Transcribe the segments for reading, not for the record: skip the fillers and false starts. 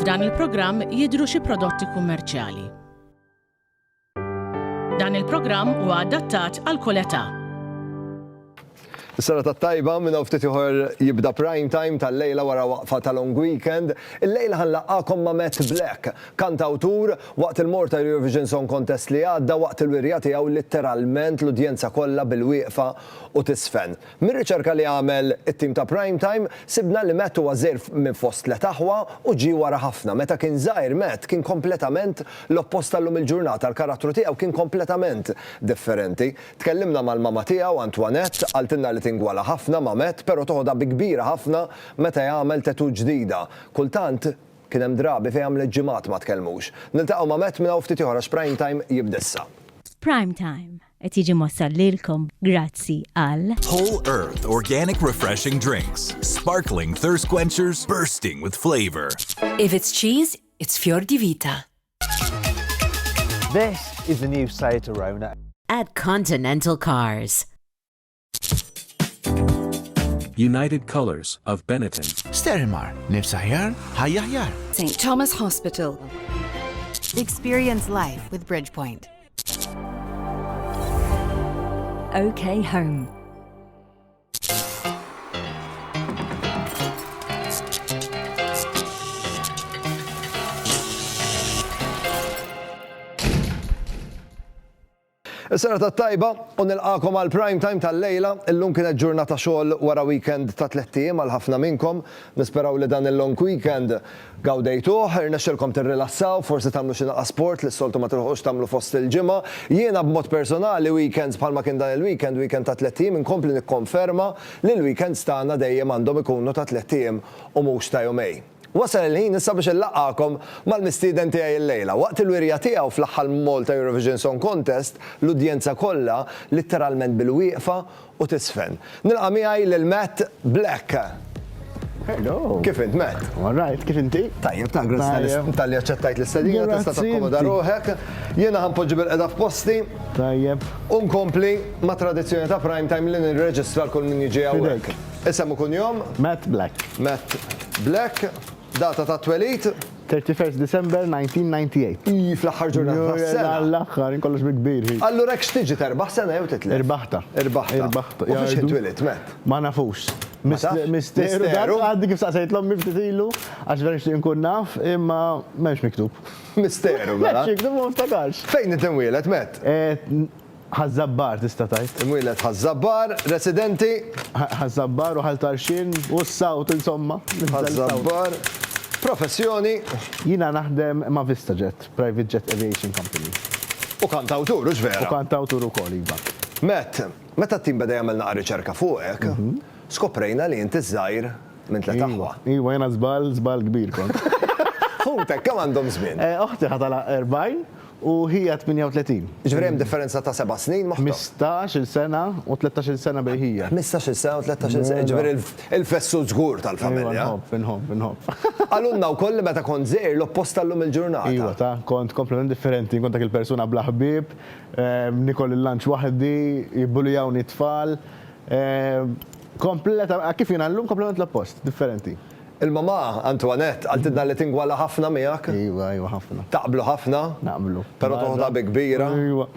F'dan il-programm jidhru xi prodotti kummerċjali. Dan il-programm huwa adattat għal kull età. Is-sena tat-tajba minn ftit ieħor jibda prime time tal-lejla wara waqfa tal-long weekend. Il-lejla ħanlaqgħakom ma' Matt Black, kantawtur waqt il-mort ta' Eurovision Song Contest li għadda waqt il-wirja tiegħu litteralment l-udjenza kollha bil-wieqfa u tisfen. Mir-riċerka li għamel it-tim ta' prime time sibna li Matt huwa żgħir minn fost tliet aħwa u ġie wara ħafna. Meta kien żgħir Matt kien kompletament l-oppost tal-lum il-ġurnata, l-karattru tiegħu kien kompletament differenti. Tkellimna mal-mama tiegħu Antoinette, għaltilna li tingwala ħafna ma' Matt, però toħodha bi kbira ħafna meta jagħmel tetu ġdida. Kultant kien hemm drabi fejn għamlet ġimgħat ma tkellmux. Niltaqgħu ma' Matt minn ftit ieħor għax prime time jibda issa. Prime time qed jiġi mossal lilkom grazzi għal Whole Earth organic refreshing drinks, sparkling thirst quenchers bursting with flavor. If it's cheese, it's Fior di Vita. This is the new Seat Arona. At Continental Cars. United Colors of Benetton. Sterimar, nifsa ħjar, ħajja ħjar. St. Thomas Hospital. Experience life with Bridgepoint. OK Home. Is-sena tat-tajba u nilqakom għal prime time tal-lejla. Illum kienet ġurnata xogħol wara weekend ta' 3 ijiem għal ħafna minnkom. Nisperaw li dan il-long weekend gawdejtuh, irnexxilkom tirrilassaw, forsi tagħmlu xi naqa' sport li s-soltu ma tilħux tagħmlu fost il-ġimgħa. Jiena b'mod personali weekends bħalma kien dan il-weekend, weekend ta' 3 ijiem, inkompli nikkonferma li l-weekends tagħna dejjem għandhom ikunu ta' 3 ijiem u mhux ta' jumej. Wasal il-ħin issa biex illaqgħakom mal-mistieden tiegħi l-lejla. Waqt il-wirja tiegħu fl-aħħar mall ta' Eurovision Song Contest, l-udjenza kollha litteralment bil-wieqfa u tisfen. Nilqa' miegħi lil Matt Black. Hello. Kif int, Matt? All right, kif inti? Tajjeb, grazzi tal-li aċċettajt l-istedina, tista' takkomoda ruħek. Jiena ħanpoġġi bil-qeda f'posti. Tajjeb. U nkompli ma' tradizzjoni ta' prime time li nirreġistra l-kull min jiġi hawnhekk. Isem ikun jom? Matt Black. Matt Black. Data ta' twelid? 31 December 1998. Fl-aħħar ġurnata tas-sena. L-aħħar, inkollox bi kbir. Allura hekk x'tiġi terbaħ sena jew titlef? Irbaħta. U fiex intwilit, Matt? Ma nafux. Misteru, għaddi kif saqsejt l-ommi ftit ilu, għax vera nixtieq nkun naf, imma m'hemmx miktub. Misteru, mela? M'hemmx miktub, ma nftakarx. Fejn int imwielet, Matt? Ħazzabbar tista' tajt. Imwielet Ħazzabbar, residenti? Ħazzabbar u ħaltarxin u s-sawt insomma. Ħazzabbar. Professjoni? Jina naħdem ma' VistaJet, Private Jet Aviation Company. U kantawtur, vera? U kantawtur ukoll iva. Matt, meta t-tim beda jagħmel naqa' riċerka fuqek, skoprejna li inti żgħir minn tliet aħwa. Iwa jiena żball kbir kont. Ħutek kemm għandhom żmien? Oħti ħatala 40 u hija 38. Ġifieri hemm differenza ta' 7 snin maħta? 15-il sena u 13-il sena bejn hija. 15-il sena u 13-il sena, ġifieri il-fessu żgur tal-familja. Inħobb. Għalunna wkoll meta kont żgħir l-oppost tal-lum il-ġurnata. Iwa ta' kont komplement differenti, kont dak il-persuna bla ħbieb, nikol il-lunch waħdi, jibbulujawni tfal. Kif jiena llum komplement l-oppost, differenti. Il-mama Antoinette għaltidna li tingwala ħafna miegħek? Iwa, ħafna. Taqblu ħafna? Naqblu. Però toħodha bi kbira? Iwa.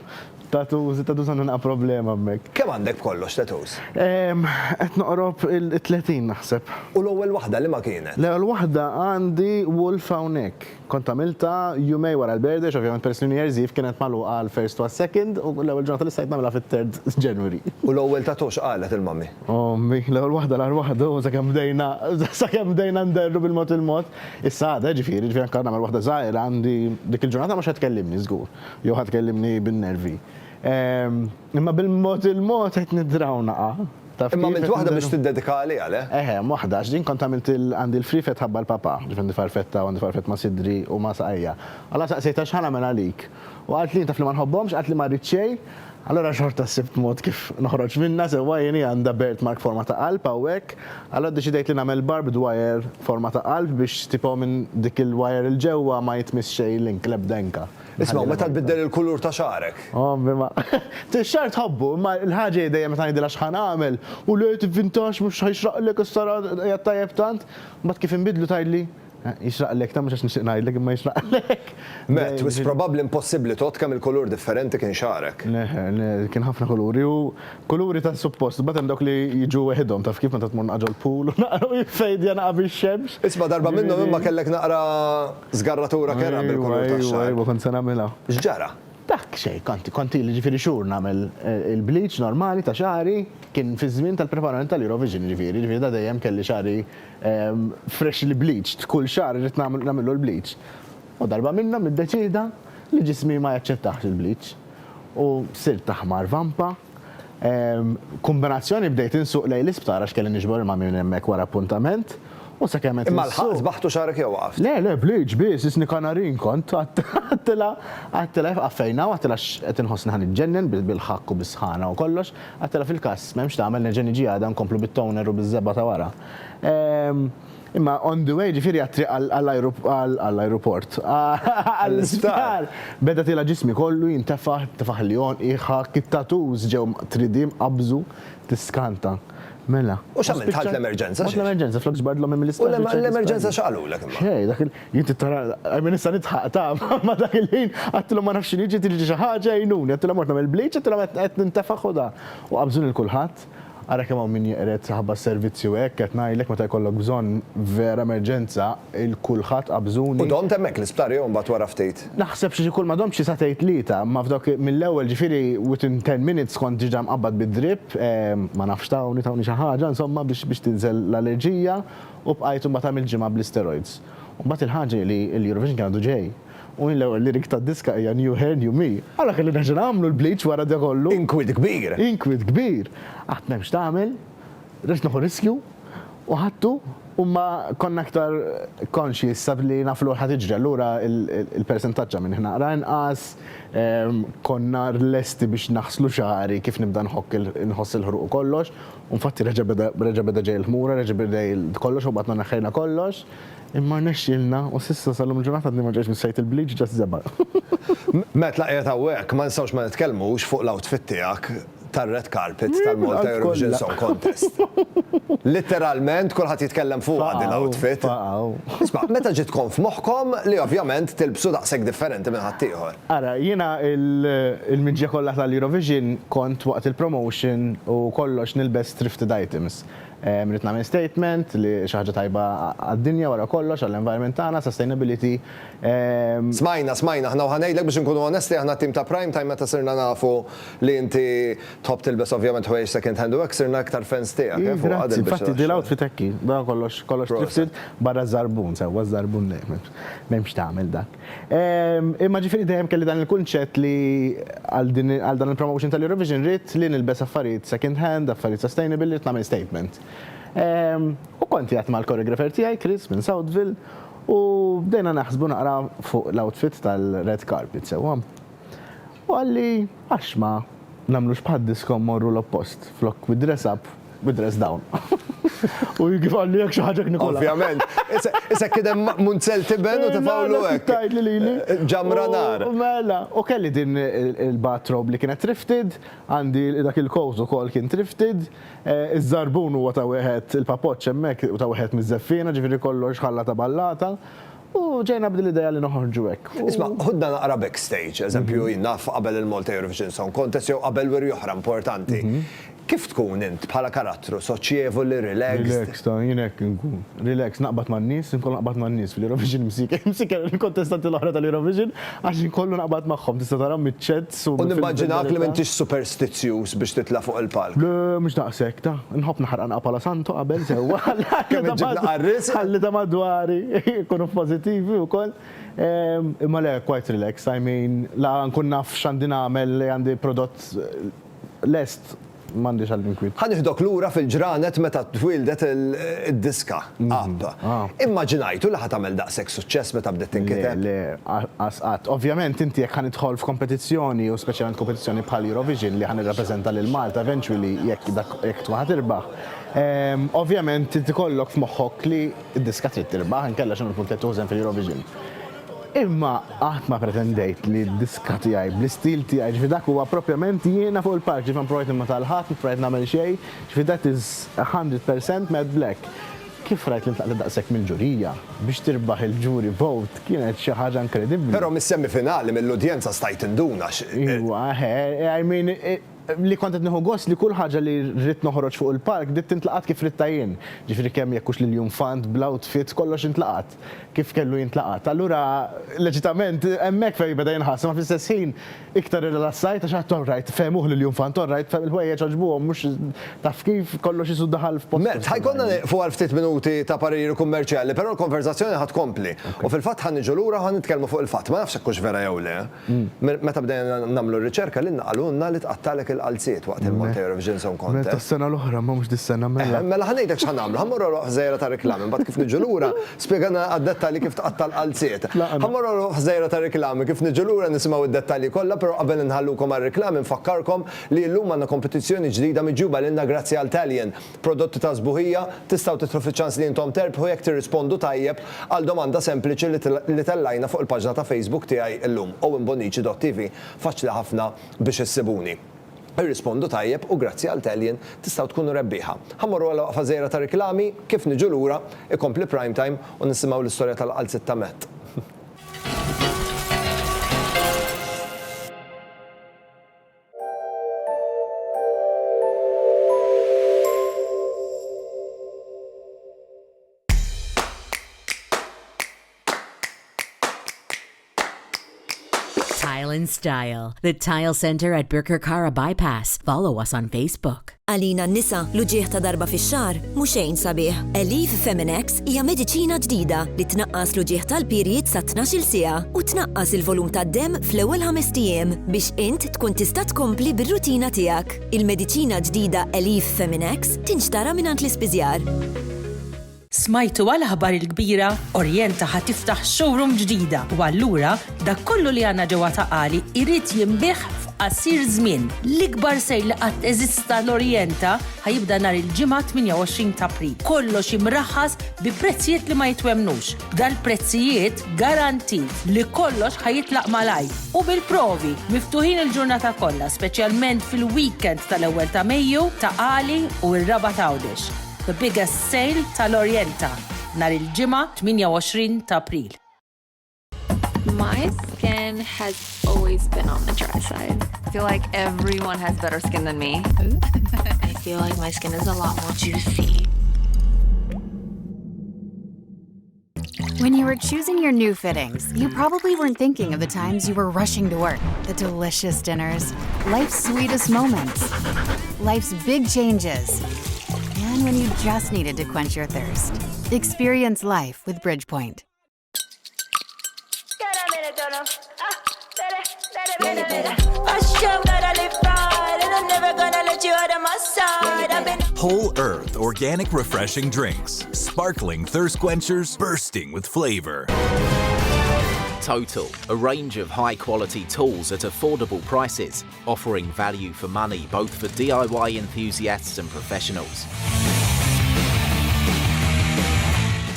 Tatuż għandna problema hemmhekk. Kemm għandek kollox tatuż? Qed noqrob il-30 naħseb. U l-ewwel waħda li ma kienet? L-ewwel waħda għandi Wolf hawnhekk. Kont għamilta jumej wara l-birthday, ovvjament peress New Year's Eve kienet magħluqa għal first u second u l-ewwel ġurnata li stajt nagħmilha fit-3 January. U l-ewwel tatux qalet il-mammi? Ommi, l-ewwel waħda l-ar waħda u sakemm bdejna nderru bil-mod il-mod. Issa għada ġifieri anke nagħmel waħda żgħira għandi dik il-ġurnata mhux ħatkellimni żgur. Jew ħatkellimni bin-nervi. Imma bil-mod il-mod qed nidraw naqa'. Imma għamilt waħda biex tiddedikali għale? Waħda, għax din kont għamilt għandi l-frifet ħabba l-papa, ġifendi farfetta u għandi farfett ma' sidri u ma' saqajja. Għalla saqsejta xħana minn għalik. U għalt li taf li ma nħobbomx, għalt li ma rridxej, allora xorta s-sibt mod kif noħroġ minna, sewa jeni għanda birthmark forma ta' qalb għawek, għalla deċidejt li namel barbed wire forma ta' qalb biex tipo minn dik il-wire il-ġewa ma jitmiss xej link lebdenka. Isma, meta tbiddel il-kulur ta' xarek. Bima. T-xar tħobbu, ma l-ħagġa dejjem meta ngħidilha x'ħan għamel u li t-vintax mhux ħajxraqlek is-sara jattajjeb tant, mbagħad kif inbidlu tajli Jixraqlek ta' mhux għax nixtieq ngħidlek imma jixraqlek. Met, wis probabbli impossibbli tot kemm il-kulur differenti kien xarek. Kien ħafna kuluri u kuluri ta' suppost, batem dawk li jiġu weħidhom taf kif meta tmur naqġol pool u naqra jfejdja naqa' bix-xemx. Isma' darba minnhom imma kellek naqra żgarratura kera bil-kulur tax-xar. Ajwa, kont se nagħmilha. X'ġara? Dak xej, konti li ġifieri xhur nagħmel il-bleach normali ta' xari kien fi żmien tal-preparament tal-Eurovision ġifieri da dejjem kelli xari freshly bleached, kull xar irid nagħmlu l-bleach. U darba minnhom iddeċida li ġismi ma jaċċettax il-bleach. U sirt taħmar vampa. Kombinazzjoni bdejt insuq lejn l-isptar għax kelli niġbor ma' minn hemmhekk wara appuntament. U sa kemm qed imma l-ħaq baħtu xarek jew waqaf. Le, bleach biss, isni kanarin kont, għattila għaffejna u għattila qed inħossni ħan iġġennen bil-ħakk u bis-sħana u kollox, għattila fil-kass m'hemmx tagħmel nerġa' niġi għadha nkomplu bit-toner u biż-żebba ta' wara. Imma on the way ġifieri għat-triq għall-ajruport, għall-isptar. Beda tila ġismi kollu jintefaħ l-jon, iħak, it-tattoos ġew tridim qabżu tiskanta. Mela. U x'għamilt ħadd l-emerġenza? L-emerġenza flok ġbardlhom minn U l-emerġenza x'qalulek imma? Xej, dak jinti tara, għajmen issa nitħaq ta' ma dak il-ħin għattilhom ma nafx x'iniġi tiġi xi ħaġa jgħinuni, għattilhom mort nagħmel bleach, għattilhom qed nintefaħ u da. U qabżuni l-kulħadd. Ara kemm hawn min jeqret ħabba s-servizzju hekk qed ngħidlek meta jkollok bżonn vera emerġenza il-kulħadd qabżuni. U dom temmek l-isptar jew mbagħad wara ftit. Naħseb xi kull ma domx xi satej tlieta, ma f'dok mill-ewwel ġifieri within 10 minutes kont diġà mqabbad bid-drip, ma nafx tawni xi ħaġa insomma biex tinżel l-allerġija u bqajt imbagħad għamil ġimgħa bl-steroids. U mbagħad il-ħaġa li l-Eurovision kien għandu ġej. U l-ewwel lirik tad-diska hija New Hair, New Me. Alla kelli nerġa' nagħmlu l-bleach wara da kollu. Inkwit kbir. Inkwit kbir. Qatt m'hemmx tagħmel, rrid noħu riskju u ħadtu u ma konna aktar conscious sab li naflu ħad iġri. Allura il-persentaġġa minn ħna naqra inqas konna lesti biex naħslu xari kif nibda nħoss il-ħruq kollox. U infatti reġa' beda ġej il-ħmura, reġa' beda kollox u batna naħħejna kollox. Imma nexxilna u sissa sal-lum il-ġurnata għadni ma ġejx mis-sajt il-bleach ġas zeba. Met laqjet hawnhekk ma nistgħux ma nitkellmux fuq l-outfit tiegħek tar-red carpet tal-Malta Eurovision Song Contest. Literalment kulħadd jitkellem fuq din l-outfit. Isma' meta ġiet tkun f'moħħkom li ovvjament tilbsu daqshekk differenti minn ħaddieħor. Ara, jiena il-miġja kollha tal-Eurovision kont waqt il-promotion u kollox nilbes thrifted items. Rrid nagħmel statement li xi ħaġa tajba għad-dinja wara kollox għall-environment tagħna, sustainability. Smajna aħna ħanejdlek biex inkunu onesti aħna tim ta' Prime Time meta sirna nafu li inti tħobb tilbes ovvjament ħwejjeġ second hand u hekk sirna aktar fans tiegħek. Grazzi, infatti di l-outfit hekk, dan kollox thrifted barra żarbun, sewwa żarbun m'hemmx tagħmel dak. Imma ġifieri dejjem kelli dan il-kunċett li għal dan il-promotion tal-Eurovision rrid li nilbes affarijiet second hand, affarijiet sustainable, rrid nagħmel statement. U konti għat mal-koreografer tiegħi Chris minn Southville u bdejna naħsbu naqra fuq l-outfit tal-red carpet sewwa. U għalli għax ma nagħmlux bħad diskom morru l-oppost, flok with dress up, with dress down. U jgħif għalli jek xaħġa Nikola. Ovvjament. Issa kidem munzel tiben u tifawlu hekk. Ġamra nar. Mela, u kelli din il-bathrobe li kienet thrifted, għandi dak il-kows ukoll kien thrifted, iż-żarbun huwa ta' wieħed il-papoċċ hemmhekk u ta' wieħed miż-żeffina, ġifieri kollox ħalla ta' ballata. U ġejna bdil-ideja li noħorġu hekk. Isma' ħudna naqra backstage, eżempju jinnaf qabel il-Malta Eurovision Song Contest jew qabel weri oħra importanti. Kif tkun int bħala karattru soċjevoli, relaxed? Relaxed, jien hekk nkun. Relaxed, naqbad man-nies, inkun naqbad man-nies fil-Eurovision msik il-kontestanti l-oħra tal-Eurovision għax inkollu naqbad magħhom tista' tara miċ-ċets u. U nimmaġinak li m'intix superstizzjus biex titla' fuq il-palk. Le, mhux daqshekk ta' nħobb naħraq Pala Santo qabel sewwa. Kemm ġibna qarris? Ħalli ta' madwari jkunu pożittivi wkoll. Imma le, quite relaxed, I mean, la nkun naf x'għandi nagħmel li għandi prodott lest. M'għandix għal-inkwit. Ħaniħdok lura fil-ġranet meta twildet il-diska. Immaġinajtu li ħatamel daqshekk suċċess meta bdiet tinkiteb? Le, għasqat. Ovvjament inti jekk ħanidħol f'kompetizzjoni u speċjalment kompetizzjoni bħal Eurovision li ħanirrappreżenta lil Malta eventually jekk twa tirbaħ. Ovvjament inti kollok f'moħħok li d-diska trid tirbaħ inkella x'inhu l-punt li tużen fil-Eurovision. Imma qatt ma pretendejt li d-diska tiegħi bl-istil tiegħi ġifi dak huwa proprjament jiena fuq il-park ġifi provajt imma tal-ħadd, provajt nagħmel xejn, ġifi that is 100% Mad Black. kif rajt li tlaqt daqshekk mill-ġurija biex tirbaħ il-ġuri vote kienet xi ħaġa inkredibbli. Però mis-semifinali mill-udjenza stajt induna. Iwa, I mean, li kontet nieħu gost li kull ħaġa li rrid noħroġ fuq il-park dit intlaqat kif rid tajjin. Ġifieri kemm jekkux lil Fund bl-outfit kollox intlaqat kif kellu jintlaqat. Allura leġitament hemmhekk fejn beda jinħass ma fl-istess ħin iktar rilassajt għax ħadd orrajt fehmuh lil Fund orrajt fehm il-ħwejjeġ għaġbuhom mhux taf kif kollox isu daħal f'post. Met, ħajkonna fuq għal ftit minuti ta' pariri kummerċjali, però l-konverzazzjoni ħad kompli. U fil-fatt ħan niġu lura ħan nitkellmu fuq il-fatt, ma nafx hekk vera jew le. Meta bdejna nagħmlu r-riċerka li naqalunna li tqattalek il-qalziet waqt il-Malta Eurovision Song Contest. Meta s-sena l-oħra ma mhux dis-sena mela. Mela ħanejdek x'ħan nagħmlu, ħammorru ħżejra ta' riklami, mbagħad kif niġu lura spjegana għad-dettalji kif tqattal qalziet. Ħammorru ħżejra ta' riklami kif niġu lura nisimgħu id-dettalji kollha, però qabel inħallukom għar-riklami nfakkarkom li llum għandna kompetizzjoni ġdida miġġuba lilna grazzi għal Talien. Prodotti ta' sbuħija tistgħu titru fiċ-ċans li intom terbħu jekk tirrispondu tajjeb għal domanda sempliċi li tellajna fuq il-paġna ta' Facebook tiegħi llum owenbonici.tv faċli ħafna biex issibuni. Irrispondu tajjeb u grazzi għal Talien tistgħu tkunu rebbieħa. Ħammorru għal waqfa żgħira ta' riklami kif niġu lura ikompli prime time u nisimgħu l-istorja tal-qalziet ta' Met. Tile and Style, the Tile Center at Birkirkara Bypass. Follow us on Facebook. Għalina n-nisa l-uġieħ ta' darba fix-xahar mhux xejn sabiħ. Elif Feminex hija mediċina ġdida li tnaqqas l-uġieħ tal-perjied sa 12 siegħa u tnaqqas il-volum tad-demm fl-ewwel 5 ijiem biex int tkun tista' tkompli bir-rutina tiegħek. Il-mediċina ġdida Elif Feminex tinxtara mingħand l-ispiżjar. Smajtu għal-ħabar il-kbira, Orjenta ħad tiftaħ showroom ġdida u allura dak kollu li għandna ġewwa Taqali irid jinbiħ f'qasir żmien. L-ikbar sejl li qatt eżista l-Orjenta ħajibda nhar il-ġimgħa 28 ta' April. Kollox imraħħas bi prezzijiet li ma jitwemmnux. Dal-prezzijiet garantit li kollox ħajitlaq malaj. U bil-provi miftuħin il-ġurnata kollha, speċjalment fil-weekend tal-ewwel ta' Mejju, Taqali u r-Raba' Għawdex. The biggest sale tal-Orjenta nhar il-ġimgħa 28 ta' April. My skin has always been on the dry side. I feel like everyone has better skin than me. I feel like my skin is a lot more juicy. When you were choosing your new fittings, you probably weren't thinking of the times you were rushing to work, the delicious dinners, life's sweetest moments, life's big changes, and when you just needed to quench your thirst. Experience life with Bridgepoint. Whole Earth organic refreshing drinks. Sparkling thirst quenchers bursting with flavor. Total, a range of high-quality tools at affordable prices, offering value for money both for DIY enthusiasts and professionals.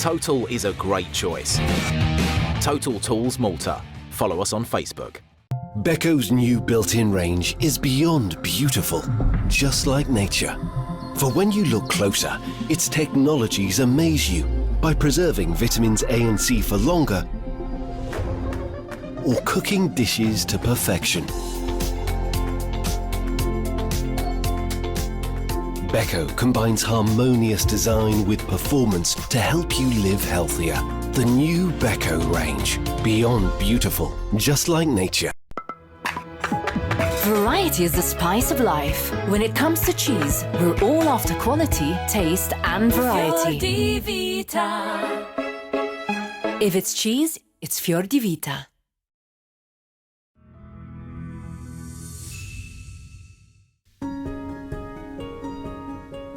Total is a great choice. Total Tools Malta. Follow us on Facebook. Beko new built-in range is beyond beautiful, just like nature. For when you look closer, its technologies amaze you by preserving vitamins A and C for longer or cooking dishes to perfection. Beko combines harmonious design with performance to help you live healthier. The new Beko range, beyond beautiful, just like nature. Variety is the spice of life. When it comes to cheese, we're all after quality, taste and variety. If it's cheese, it's Fior di Vita.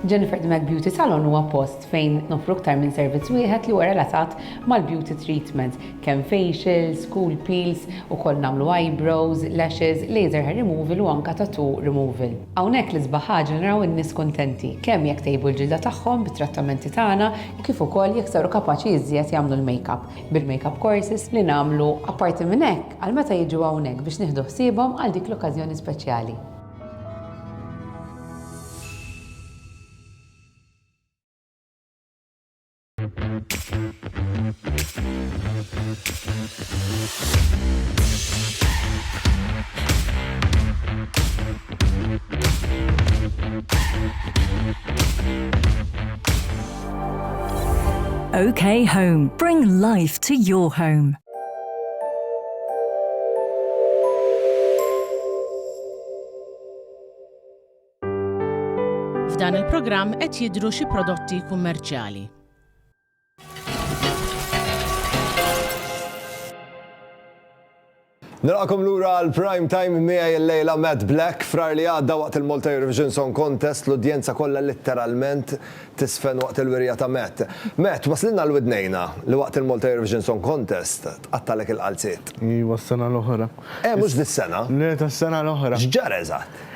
Jennifer Mac Beauty Salon huwa post fejn nofru aktar minn servizz wieħed li huwa relatat mal-beauty treatment, kemm facials, cool peels, ukoll nagħmlu eyebrows, lashes, laser hair removal u anke tattoo removal. Hawnhekk l-isbaħ ħaġa naraw in-nies kontenti, kemm jekk tejbu l-ġilda tagħhom bit-trattamenti tagħna kif ukoll jekk saru kapaċi iżjed jagħmlu l-makeup bil-makeup courses li nagħmlu apparti minn hekk għal meta jiġu hawnhekk biex nieħdu ħsiebhom għal dik l-okkażjoni speċjali. OK Home. Bring life to your home. F'dan il-programm qed jidhru xi prodotti kummerċjali. Nilqakom lura għal prime time miegħi l-lejla Matt Black frar li għadda waqt il-Malta Eurovision Song Contest l-udjenza kollha letteralment tisfen waqt il-wirja ta' Matt. Matt, waslilna l-widnejna li waqt il-Malta Eurovision Song Contest tqattalek il-qalziet. Iwa s-sena l-oħra. Mhux dis-sena? Le, tas-sena l-oħra. X'ġara eżatt?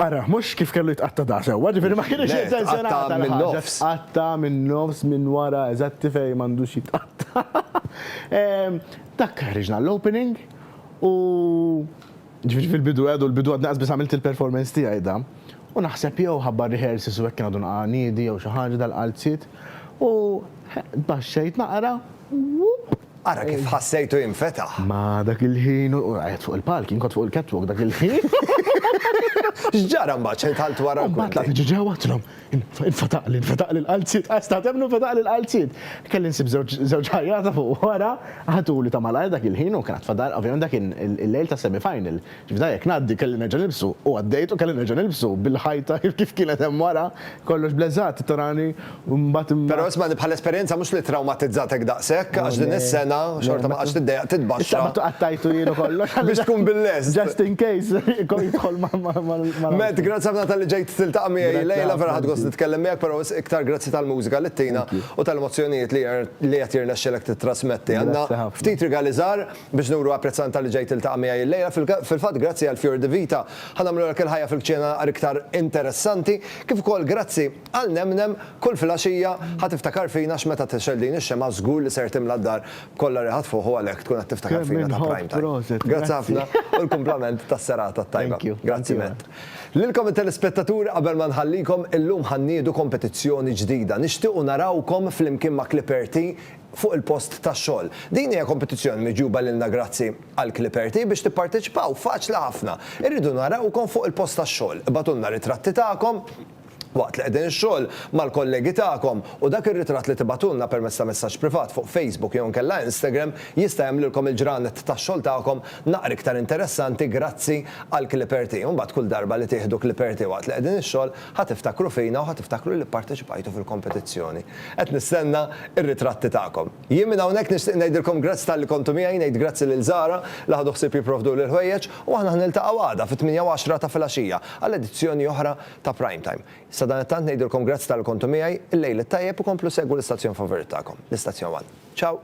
Ara, mux kif kellu jitqatta da sewa, ġifiri ma kienx jitqatta Tqatta minn nofs. Tqatta minn nofs, minn wara, eżatti fej mandux jitqatta. Dak ħriġna l-opening u ġifiri fil-bidu għedu, l-bidu għad naqs bis għamilt il-performance tijaj da. U naħseb jew ħabba rehearsals u għekkin għadu naqanidi jew xaħġa dal-qalzit u baxxejt naqra. Ara kif ħassejtu jinfetaħ. Ma dak il-ħin, u għajt fuq il-palk, jinkot fuq il-catwalk dak il-ħin. X'ġara mbagħad xejn tħalt wara mbagħad laqt ġew għatlhom. Infetaq li l-qalzit, għasta temnu fetaq li l-qalzit. Kelli nsib żewġ ħajjata fuq wara, ħatuli ta' malajr dak il-ħin u kienet fadal, ovvjament dak il-lejl ta' semi-final. Ġifdajek ngħaddi kelli nerġa' nilbsu u għaddejt u kelli nerġa' nilbsu bil-ħajta kif kienet hemm wara, kollox bleżat tarani u mbagħad. Però isma' bħal esperjenza mhux li traumatizzatek daqshekk għax din is-sena xorta ma qas tiddejjaq titbaxxa. Issa ma tuqattajtu jienu kollox. Biex tkun bil-lest. Just in case jidħol Matt, grazzi ħafna tal-li ġejt tiltaqa' miegħi lejla vera ħadd gost nitkellem miegħek, però iktar grazzi tal-mużika li ttina u tal-emozzjonijiet li qed jirnexxelek titrasmetti. Għandna ftit rigali żgħar biex nuru apprezzant tal-li ġejt tiltaqa' miegħi lejla. Fil-fatt grazzi għal Fjord de Vita ħanamlu lek il-ħajja fil-kċena iktar interessanti, kif ukoll grazzi għal Nemnem kull filgħaxija ħatiftakar fina x'meta tixel din ix-xema żgur li ser timla d-dar kollha riħat fuq u għalhekk tkun qed tiftakar fina ta' prime time. Grazzi ħafna u l-kumplament tas-serata tajba. Grazzi Matt. Lilkom il-telespettaturi qabel ma nħallikom illum ħanniedu kompetizzjoni ġdida. Nixtiequ narawkom flimkien ma' Clipper Tea fuq il-post tax-xogħol. Din hija kompetizzjoni miġuba lilna grazzi għal Clipper Tea biex tipparteċipaw faċli ħafna. Irridu narawkom fuq il-post tax-xogħol. Ibatulna ritratti tagħkom waqt li qegħdin ix-xogħol mal-kollegi tagħkom u dak ir-ritratt li tibatulna permezz ta' messaġġ privat fuq Facebook jew nkella Instagram jista' jagħmlilkom il-ġranet tax-xogħol tagħkom naqra iktar interessanti grazzi għal Clipper Tea. Mbagħad kull darba li tieħdu Clipper Tea waqt li qegħdin ix-xogħol ħatiftakru fina u ħatiftakru li pparteċipajtu fil-kompetizzjoni. Qed nistenna ir-ritratti tagħkom. Jien minn hawnhekk nixtieq ngħidilkom grazzi tal-li kontu miegħi, ngħid grazzi lil Zara li ħadu ħsieb jipprovdu lil ħwejjeġ u aħna niltaqgħu għada fit-8 u 10 ta' filgħaxija għal edizzjoni oħra ta' Prime Time. Dan it-tant ngħidilkom grazzi tal-kontu miegħi, il-lejl it-tajjeb u komplu segwu l-istazzjon favorit tagħkom, l-istazzjon 1. Ciao.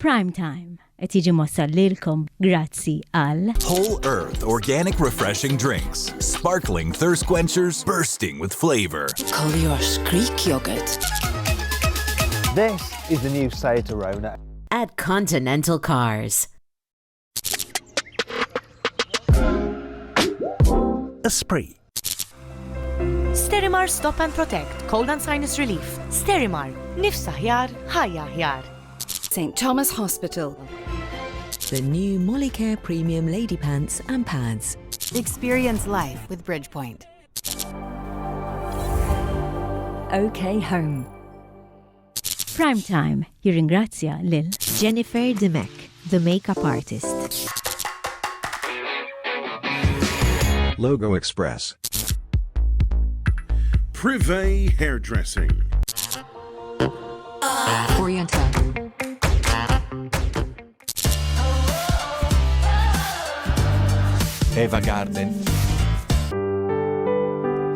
Prime Time qed jiġi mossal lilkom grazzi għal Whole Earth Organic Refreshing Drinks. Sparkling thirst quenchers bursting with flavor. Coliosh Greek yogurt. This is the new Seat Arona. At Continental Cars. Esprit. Sterimar Stop and Protect, Cold and Sinus Relief. Sterimar, nifsa ħjar, ħajja ħjar. St. Thomas Hospital. The new Molicare Premium Lady Pants and Pads. Experience life with Bridgepoint. OK Home. Prime Time jirringrazzja lil Jennifer Demek, the makeup artist. Logo Express. Privé Hairdressing. Oriental. Eva Garden.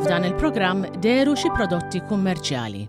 F'dan il-programm deru xi prodotti kummerċjali.